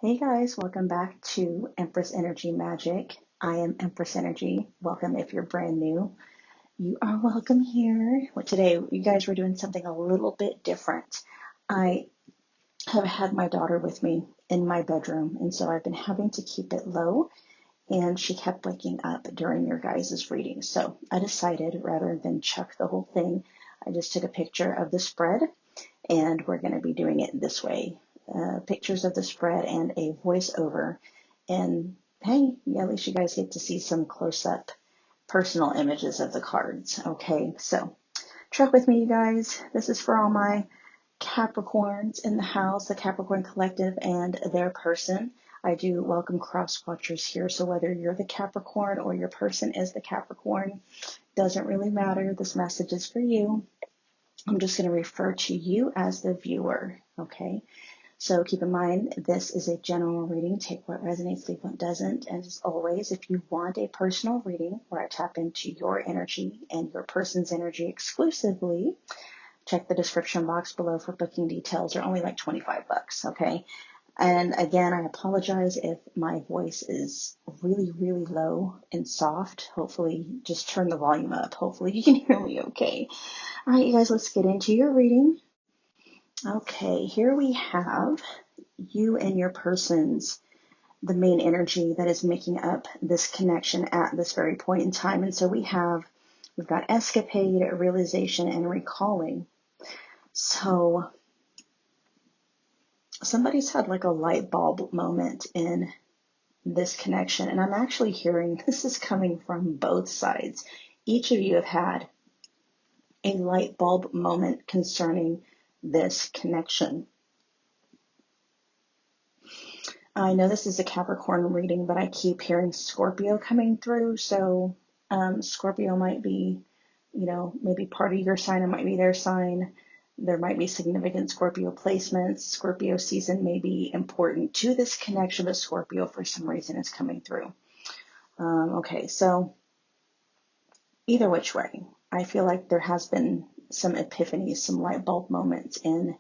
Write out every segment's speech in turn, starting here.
Hey guys, welcome back to Empress Energy Magic. I am Empress Energy. Welcome if you're brand new. You are welcome here. Well, today, you guys were doing something a little bit different. I have had my daughter with me in my bedroom, and so I've been having to keep it low, and she kept waking up during your guys' reading. So I decided rather than chuck the whole thing, I just took a picture of the spread, and we're going to be doing it this way. Pictures of the spread and a voiceover. And hey, at least you guys get to see some close-up personal images of the cards. Okay, so truck with me, you guys. This is for all my Capricorns in the house, the Capricorn Collective and their person. I do welcome cross watchers here, so whether you're the Capricorn or your person is the Capricorn, doesn't really matter. This message is for you. I'm just going to refer to you as the viewer, okay? So keep in mind, this is a general reading. Take what resonates, leave what doesn't. And as always, if you want a personal reading where I tap into your energy and your person's energy exclusively, check the description box below for booking details. They're only like $25, okay? And again, I apologize if my voice is really, really low and soft. Hopefully, just turn the volume up. Hopefully you can hear me okay. All right, you guys, let's get into your reading. Okay, here we have you and your person's, the main energy that is making up this connection at this very point in time. And so we've got escapade, realization, and recalling. So somebody's had like a light bulb moment in this connection. And I'm actually hearing this is coming from both sides. Each of you have had a light bulb moment concerning this connection. I know this is a Capricorn reading, but I keep hearing Scorpio coming through. So Scorpio might be, maybe part of your sign. It might be their sign. There might be significant Scorpio placements. Scorpio season may be important to this connection, but Scorpio for some reason is coming through. Okay, so either which way, I feel like there has been some epiphanies, some light bulb moments in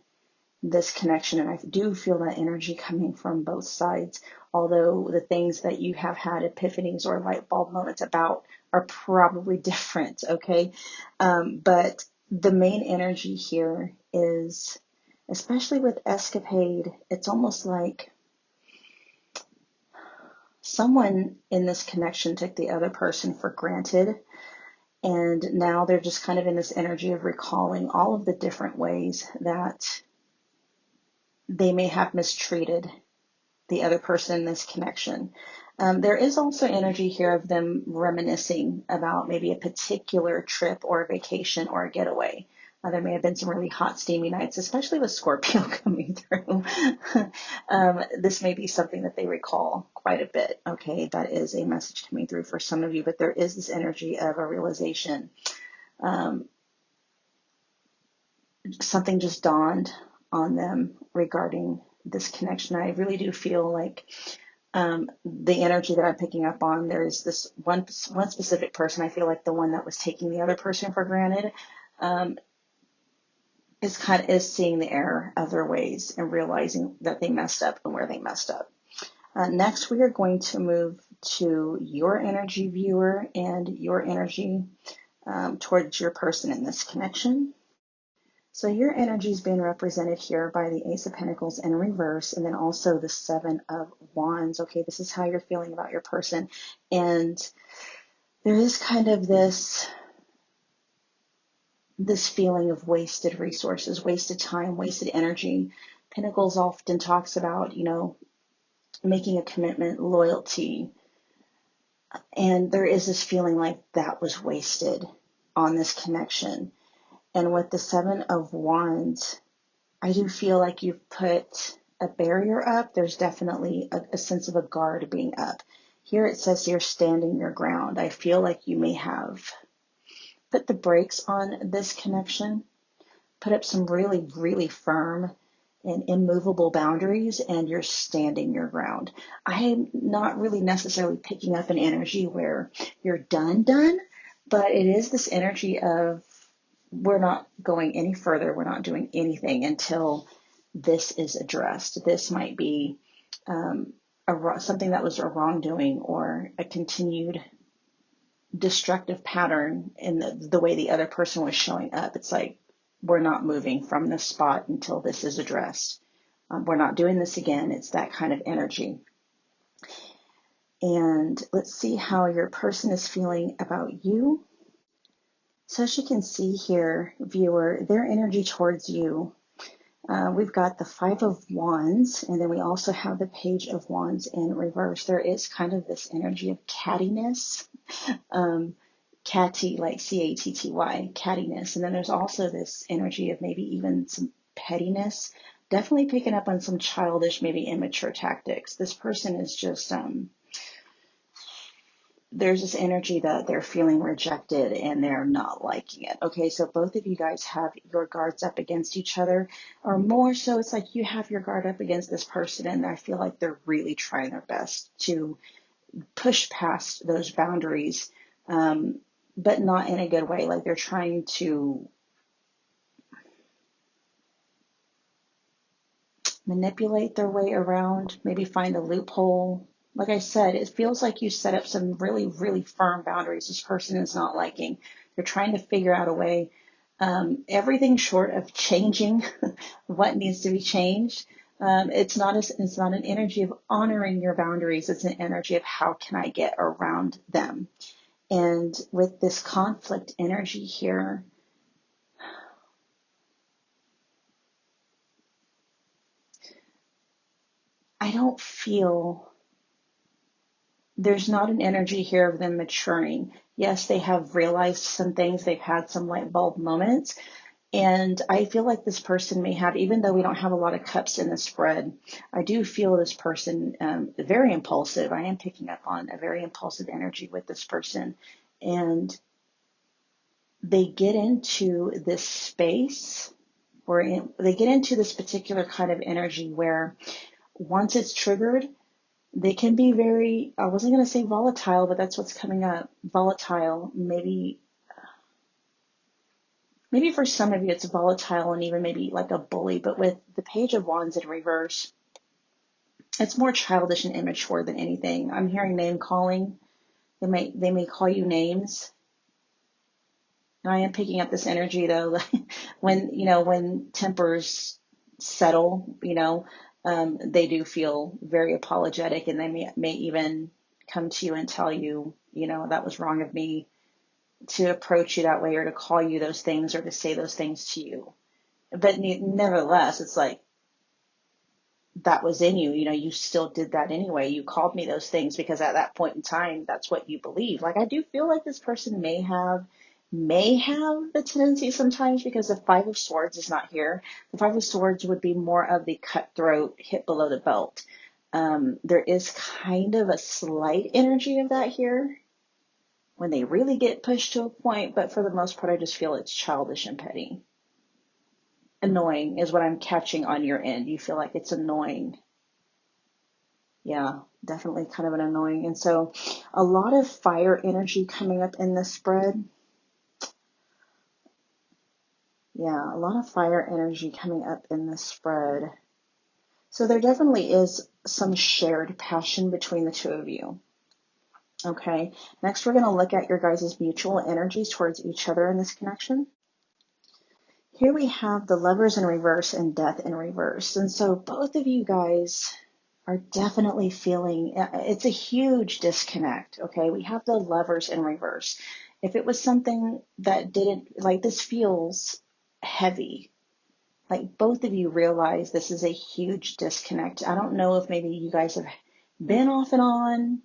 this connection, and I do feel that energy coming from both sides, although the things that you have had epiphanies or light bulb moments about are probably different, okay? But the main energy here is, especially with escapade, it's almost like someone in this connection took the other person for granted, and now they're just kind of in this energy of recalling all of the different ways that they may have mistreated the other person in this connection. There is also energy here of them reminiscing about maybe a particular trip or a vacation or a getaway. There may have been some really hot, steamy nights, especially with Scorpio coming through. This may be something that they recall quite a bit. Okay, that is a message coming through for some of you, but there is this energy of a realization. Something just dawned on them regarding this connection. I really do feel like the energy that I'm picking up on, there's this one specific person. I feel like the one that was taking the other person for granted is seeing the error of their ways and realizing that they messed up and where they messed up. Next, we are going to move to your energy, viewer, and your energy towards your person in this connection. So your energy is being represented here by the Ace of Pentacles in reverse, and then also the Seven of Wands. Okay, this is how you're feeling about your person. And there is kind of this feeling of wasted resources, wasted time, wasted energy. Pentacles often talks about, making a commitment, loyalty. And there is this feeling like that was wasted on this connection. And with the Seven of Wands, I do feel like you've put a barrier up. There's definitely a sense of a guard being up. Here it says you're standing your ground. I feel like you may have put the brakes on this connection, put up some really, really firm and immovable boundaries, and you're standing your ground. I'm not really necessarily picking up an energy where you're done, but it is this energy of, we're not going any further. We're not doing anything until this is addressed. This might be something that was a wrongdoing or a continued destructive pattern in the way the other person was showing up. It's like, we're not moving from this spot until this is addressed. We're not doing this again. It's that kind of energy. And let's see how your person is feeling about you. So as you can see here, viewer, their energy towards you. We've got the Five of Wands, and then we also have the Page of Wands in reverse. There is kind of this energy of cattiness, catty, like C-A-T-T-Y, cattiness. And then there's also this energy of maybe even some pettiness, definitely picking up on some childish, maybe immature tactics. This person is just, there's this energy that they're feeling rejected and they're not liking it. Okay, so both of you guys have your guards up against each other, or more so it's like you have your guard up against this person and I feel like they're really trying their best to push past those boundaries, but not in a good way. Like they're trying to manipulate their way around, maybe find a loophole. Like I said, it feels like you set up some really, really firm boundaries this person is not liking. They're trying to figure out a way, everything short of changing what needs to be changed. It's not an energy of honoring your boundaries. It's an energy of how can I get around them. And with this conflict energy here, I don't feel, there's not an energy here of them maturing. Yes, they have realized some things. They've had some light bulb moments. And I feel like this person may have, even though we don't have a lot of cups in the spread, I do feel this person very impulsive. I am picking up on a very impulsive energy with this person. And they get into this space, they get into this particular kind of energy where once it's triggered, they can be very, I wasn't going to say volatile, but that's what's coming up. Volatile, maybe for some of you it's volatile and even maybe like a bully, but with the Page of Wands in reverse, it's more childish and immature than anything. I'm hearing name calling. They may call you names. And I am picking up this energy though, when tempers settle, they do feel very apologetic and they may even come to you and tell you, that was wrong of me to approach you that way or to call you those things or to say those things to you. But nevertheless, it's like that was in you, you still did that anyway. You called me those things because at that point in time, that's what you believe. Like I do feel like this person may have the tendency sometimes, because the Five of Swords is not here. The Five of Swords would be more of the cutthroat, hit below the belt. There is kind of a slight energy of that here when they really get pushed to a point, but for the most part, I just feel it's childish and petty. Annoying is what I'm catching on your end. You feel like it's annoying. Yeah, definitely kind of an annoying. And so a lot of fire energy coming up in this spread. Yeah, a lot of fire energy coming up in this spread. So there definitely is some shared passion between the two of you. Okay, next we're going to look at your guys' mutual energies towards each other in this connection. Here we have the Lovers in reverse and Death in reverse. And so both of you guys are definitely feeling, it's a huge disconnect. Okay, we have the Lovers in reverse. If it was something that didn't, like this feels heavy, like both of you realize this is a huge disconnect. I don't know if maybe you guys have been off and on.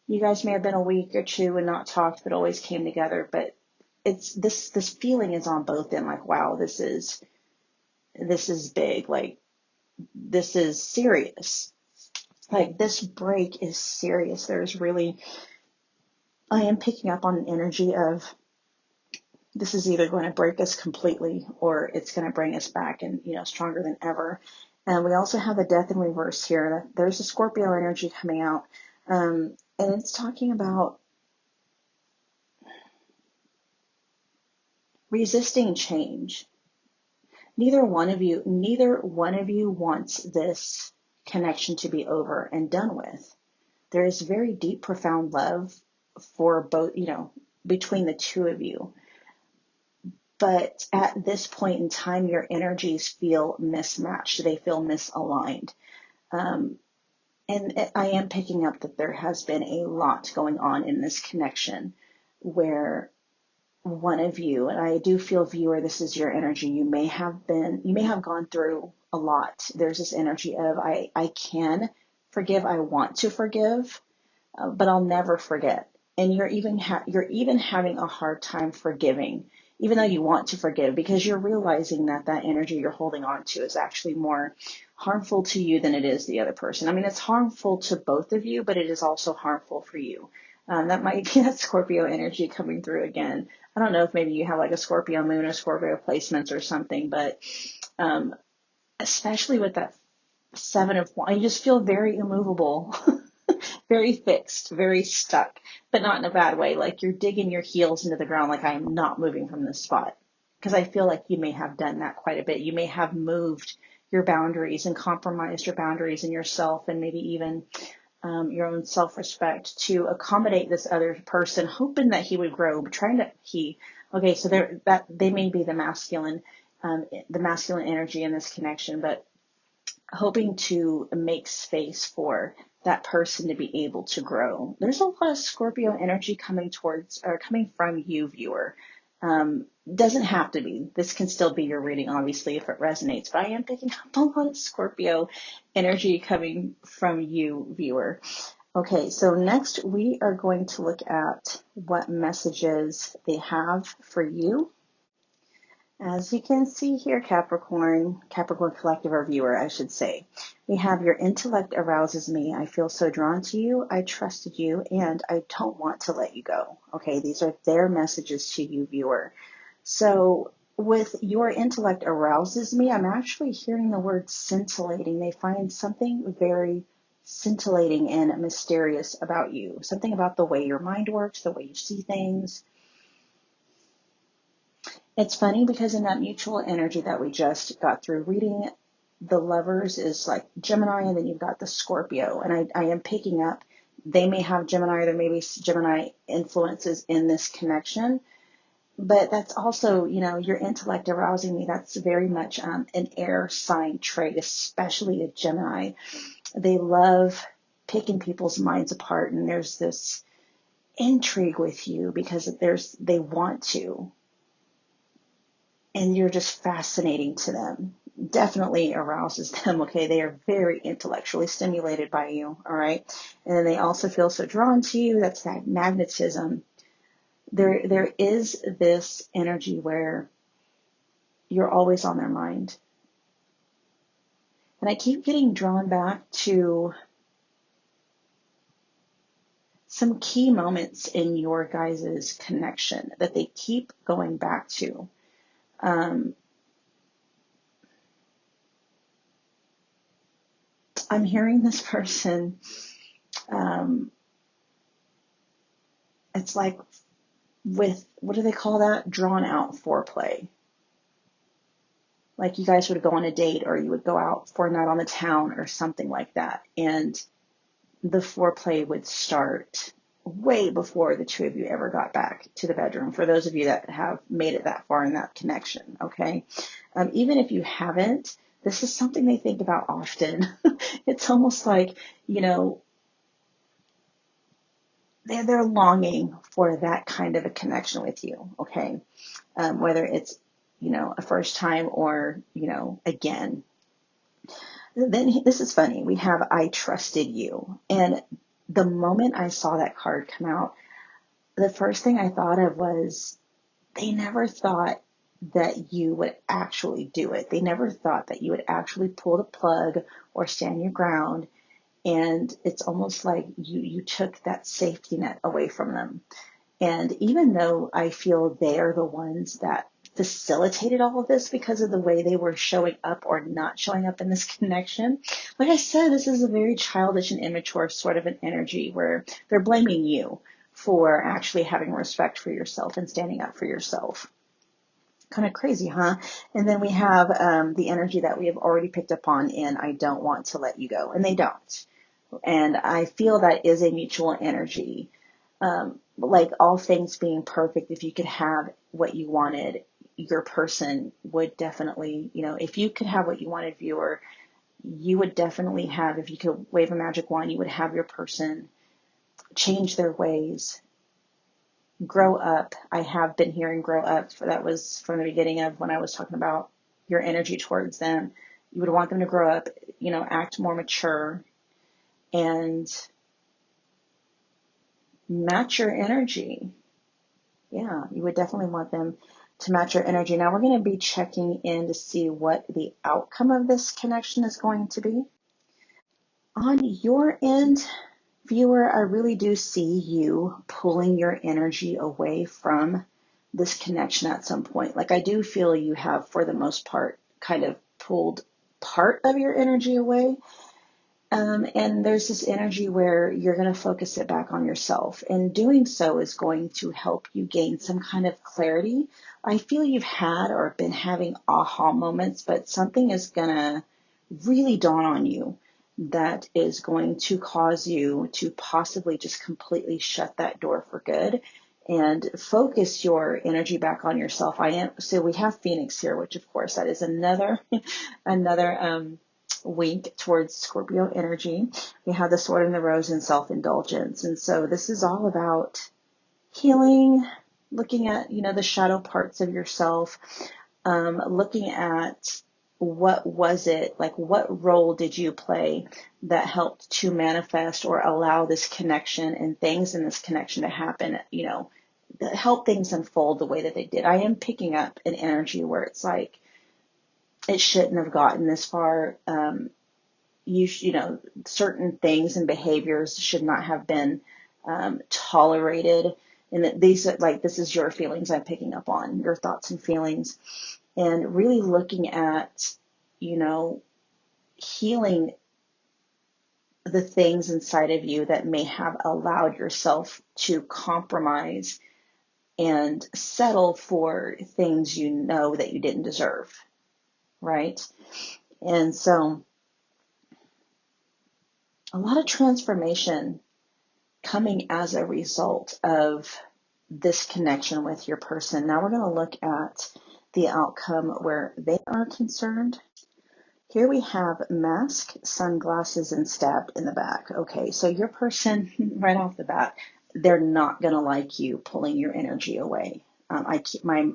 You guys may have been a week or two and not talked, but always came together. But it's this feeling is on both ends. Like, wow, this is big. Like, this is serious. Like, this break is serious. I am picking up on an energy of this is either going to break us completely or it's going to bring us back and, stronger than ever. And we also have the Death in reverse here. There's a Scorpio energy coming out. And it's talking about resisting change. Neither one of you wants this connection to be over and done with. There is very deep, profound love for both, between the two of you. But at this point in time, your energies feel mismatched. They feel misaligned. And I am picking up that there has been a lot going on in this connection where one of you, and I do feel, viewer, this is your energy. You may have gone through a lot. There's this energy of, I can forgive. I want to forgive, but I'll never forget. And you're even having a hard time forgiving, even though you want to forgive, because you're realizing that energy you're holding on to is actually more harmful to you than it is the other person. I mean, it's harmful to both of you, but it is also harmful for you. That might be that Scorpio energy coming through again. I don't know if maybe you have like a Scorpio moon or Scorpio placements or something, but especially with that 7 of Wands, you just feel very immovable, very fixed, very stuck, but not in a bad way. Like you're digging your heels into the ground, like I am not moving from this spot. Because I feel like you may have done that quite a bit. You may have moved your boundaries and compromised your boundaries and yourself, and maybe even your own self-respect to accommodate this other person, hoping that he would grow, okay, so they may be the masculine energy in this connection, but hoping to make space for that person to be able to grow. There's a lot of Scorpio energy coming from you, viewer. Doesn't have to be. This can still be your reading, obviously, if it resonates, but I am picking up a lot of Scorpio energy coming from you, viewer. Okay, so next we are going to look at what messages they have for you. As you can see here, Capricorn Collective, or viewer, I should say, we have your intellect arouses me. I feel so drawn to you. I trusted you, and I don't want to let you go. Okay, these are their messages to you, viewer. So with your intellect arouses me, I'm actually hearing the word scintillating. They find something very scintillating and mysterious about you. Something about the way your mind works, the way you see things. It's funny because in that mutual energy that we just got through reading, the lovers is like Gemini, and then you've got the Scorpio. And I am picking up, they may have Gemini, there may be Gemini influences in this connection. But that's also, your intellect arousing me. That's very much an air sign trait, especially a Gemini. They love picking people's minds apart, and there's this intrigue with you because they want to. And you're just fascinating to them. Definitely arouses them, okay? They are very intellectually stimulated by you, all right? And then they also feel so drawn to you. That's that magnetism. There is this energy where you're always on their mind. And I keep getting drawn back to some key moments in your guys' connection that they keep going back to. I'm hearing this person, it's like with, what do they call that? Drawn out foreplay. Like you guys would go on a date, or you would go out for a night on the town or something like that. And the foreplay would start way before the two of you ever got back to the bedroom, for those of you that have made it that far in that connection, okay? Even if you haven't, this is something they think about often. It's almost like, they're longing for that kind of a connection with you, okay? Whether it's, a first time or, again. Then this is funny. We have I trusted you. And the moment I saw that card come out, the first thing I thought of was they never thought that you would actually do it. They never thought that you would actually pull the plug or stand your ground. And it's almost like you took that safety net away from them. And even though I feel they're the ones that facilitated all of this because of the way they were showing up or not showing up in this connection, like I said, this is a very childish and immature sort of an energy where they're blaming you for actually having respect for yourself and standing up for yourself. Kind of crazy, huh? And then we have the energy that we have already picked up on in I don't want to let you go. And they don't. And I feel that is a mutual energy. Like all things being perfect, if you could have what you wanted, your person would definitely, if you could have what you wanted, viewer, you would definitely have, if you could wave a magic wand, you would have your person change their ways, grow up. I have been hearing grow up. That was from the beginning of when I was talking about your energy towards them. You would want them to grow up, act more mature and match your energy. Yeah, you would definitely want them to match your energy. Now we're going to be checking in to see what the outcome of this connection is going to be. On your end, viewer, I really do see you pulling your energy away from this connection at some point. Like I do feel you have, for the most part, kind of pulled part of your energy away. And there's this energy where you're going to focus it back on yourself. And doing so is going to help you gain some kind of clarity. I feel you've had or been having aha moments, but something is going to really dawn on you that is going to cause you to possibly just completely shut that door for good and focus your energy back on yourself. So we have Phoenix here, which of course that is another wink towards Scorpio energy. We have the Sword and the Rose and self-indulgence. And so this is all about healing, looking at, the shadow parts of yourself, looking at what was it, like what role did you play that helped to manifest or allow this connection and things in this connection to happen, that help things unfold the way that they did. I am picking up an energy where it's like, it shouldn't have gotten this far. Certain things and behaviors should not have been tolerated. And that this is your feelings I'm picking up on, your thoughts and feelings, and really looking at, healing the things inside of you that may have allowed yourself to compromise and settle for things that you didn't deserve, right? And so a lot of transformation coming as a result of this connection with your person. Now we're going to look at the outcome where they are concerned. Here we have mask, sunglasses, and stabbed in the back. Okay, so your person, right off the bat, they're not going to like you pulling your energy away. My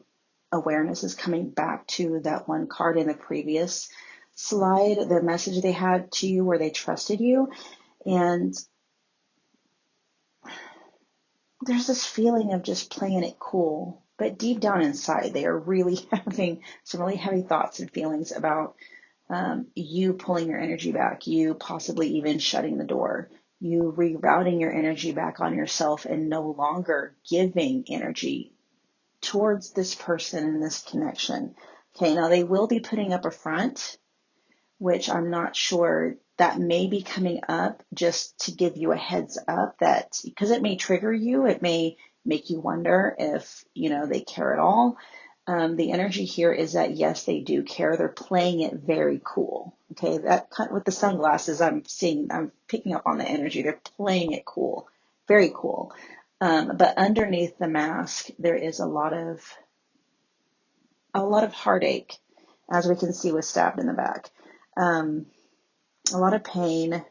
awareness is coming back to that one card in the previous slide, the message they had to you where they trusted you. And there's this feeling of just playing it cool. But deep down inside, they are really having some really heavy thoughts and feelings about you pulling your energy back, you possibly even shutting the door, you rerouting your energy back on yourself and no longer giving energy towards this person and this connection. Okay, now they will be putting up a front, which I'm not sure, that may be coming up just to give you a heads up that, because it may trigger you, it may make you wonder if, they care at all. The energy here is that, yes, they do care. They're playing it very cool. Okay, that with the sunglasses, I'm picking up on the energy. They're playing it cool, very cool. But underneath the mask, there is a lot of heartache, as we can see with stabbed in the back. A lot of pain.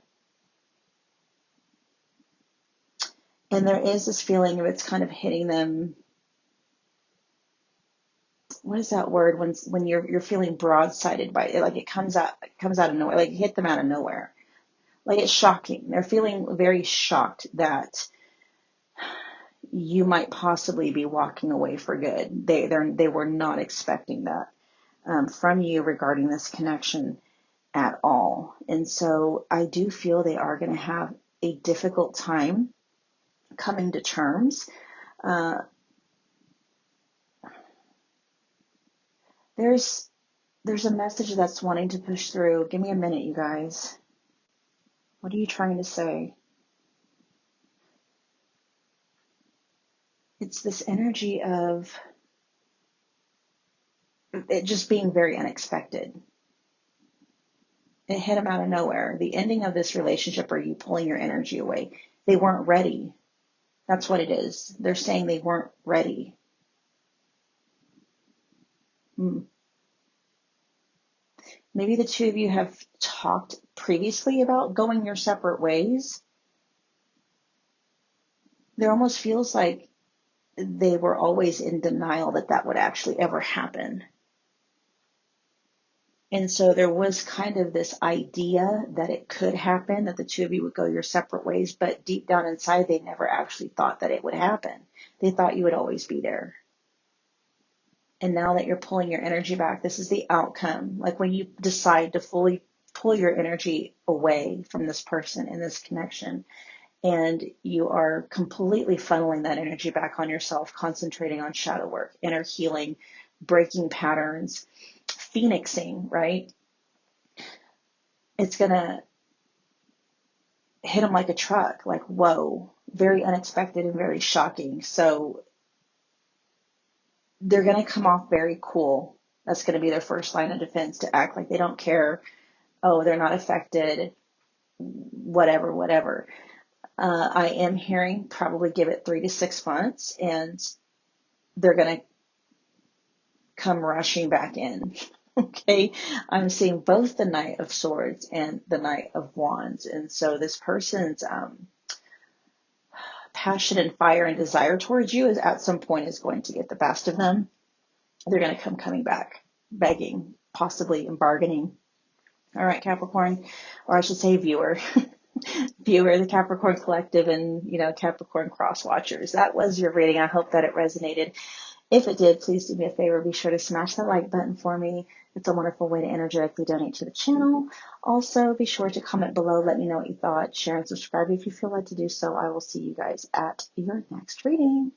And there is this feeling of it's kind of hitting them. What is that word when you're feeling broadsided by it? Like it comes out of nowhere, like it hit them out of nowhere. Like it's shocking. They're feeling very shocked that you might possibly be walking away for good. They were not expecting that from you regarding this connection at all. And so I do feel they are going to have a difficult time coming to terms. There's a message that's wanting to push through. Give me a minute, you guys. What are you trying to say? It's this energy of it just being very unexpected. It hit them out of nowhere. The ending of this relationship or you pulling your energy away. They weren't ready. That's what it is. They're saying they weren't ready. Maybe the two of you have talked previously about going your separate ways. There almost feels like they were always in denial that that would actually ever happen. And so there was kind of this idea that it could happen, that the two of you would go your separate ways, but deep down inside, they never actually thought that it would happen. They thought you would always be there. And now that you're pulling your energy back, this is the outcome. Like when you decide to fully pull your energy away from this person and this connection, and you are completely funneling that energy back on yourself, concentrating on shadow work, inner healing, breaking patterns, phoenixing, right? It's going to hit them like a truck, like, whoa, very unexpected and very shocking. So they're going to come off very cool. That's going to be their first line of defense, to act like they don't care. Oh, they're not affected, whatever. I am hearing probably give it 3 to 6 months and they're going to come rushing back in. Okay. I'm seeing both the Knight of Swords and the Knight of Wands. And so this person's passion and fire and desire towards you is at some point is going to get the best of them. They're going to come coming back, begging, possibly and bargaining. All right, Capricorn, or I should say viewer. Viewer, the Capricorn Collective, and, Capricorn Cross Watchers. That was your reading. I hope that it resonated. If it did, please do me a favor. Be sure to smash that like button for me. It's a wonderful way to energetically donate to the channel. Also, be sure to comment below. Let me know what you thought. Share and subscribe if you feel led to do so. I will see you guys at your next reading.